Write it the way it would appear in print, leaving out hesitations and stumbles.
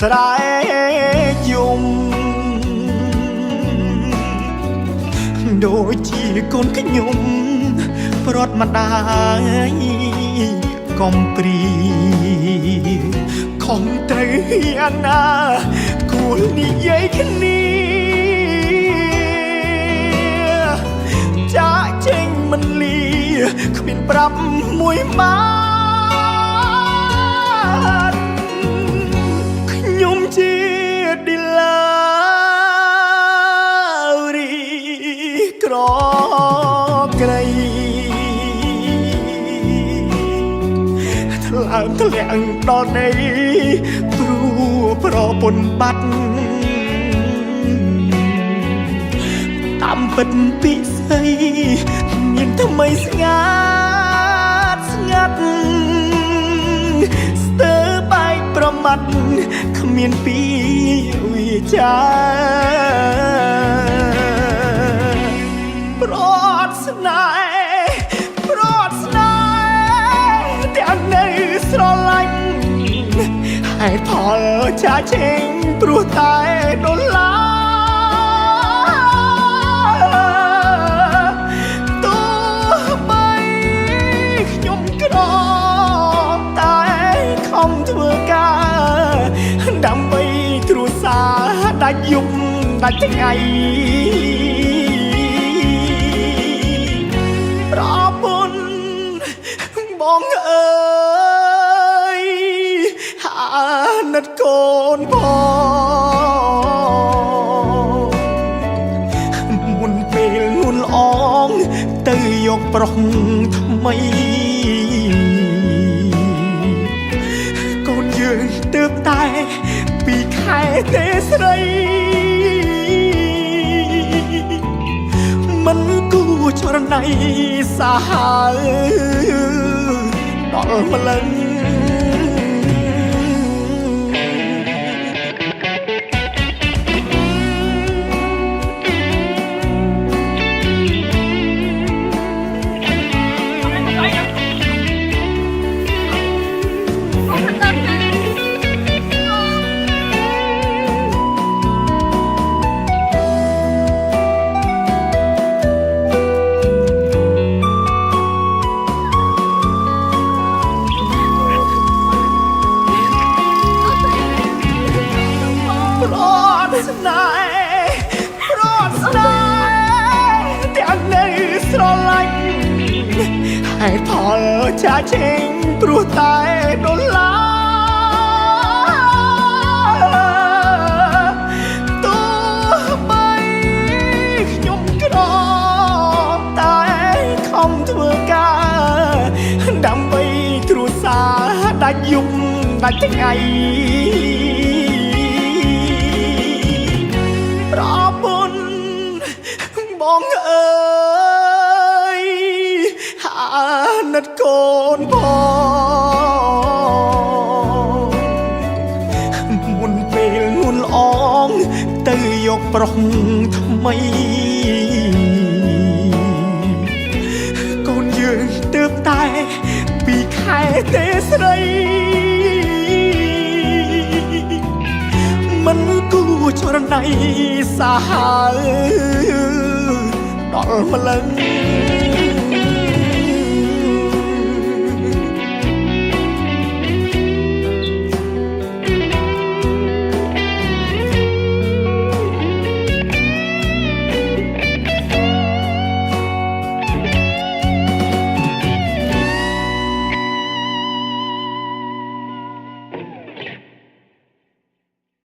ស្រែយំដូចជាកូនខ្ញុំប្រត់ម្ដាយកុំព្រីខំត្រូវយ៉ាងណាគួរនិយាយគ្នាចាក់ចេញមិនលាគ្មានប្រាប់មួយម៉ាត់ខ្ញុំជាឌីឡារីក្រក្រៃថ្លើមធ្លាក់ដល់នៃព្រោះប្រពន្ធបាត់តាមពិតពិសីមានថ្មីស្ងាត់ស្ងាត់ស្ទើរបែកប្រមាត់គ្មានពីវិចាប្រត់ស្នេហ៍ទាំងនៅស្រឡាញ់ហេតុផលចាចេញព្រោះតែដុល្លារធ្វើការដើម្បីគ្រួសារដាច់យប់ដាច់ថ្ងៃប្រពន្ធបងអើយអាណិតកូនផងមុនពេលងុនអងទៅយកប្រុសថ្មីទើបតែពីខែទេស្រីមិនគួរចរណៃសាហាវដល់ម្លឹងស្នេហ៍ទាំងនៅស្រឡាញ់ហេតុផលចាចេញព្រោះតែដុល្លារទោះបីខ្ញុំក្រតែខំធ្វើការដើម្បីគ្រួសារដាច់យប់ដាច់ថ្ងៃប្រពន្ធបងអើយអាណិតកូនផងមុនពេលងុនអងទៅយកប្រុសថ្មីកូនយើងទើបតែពីខែទេស្រីមិនគួរចរណៃសាហាវដល់ម្លឹង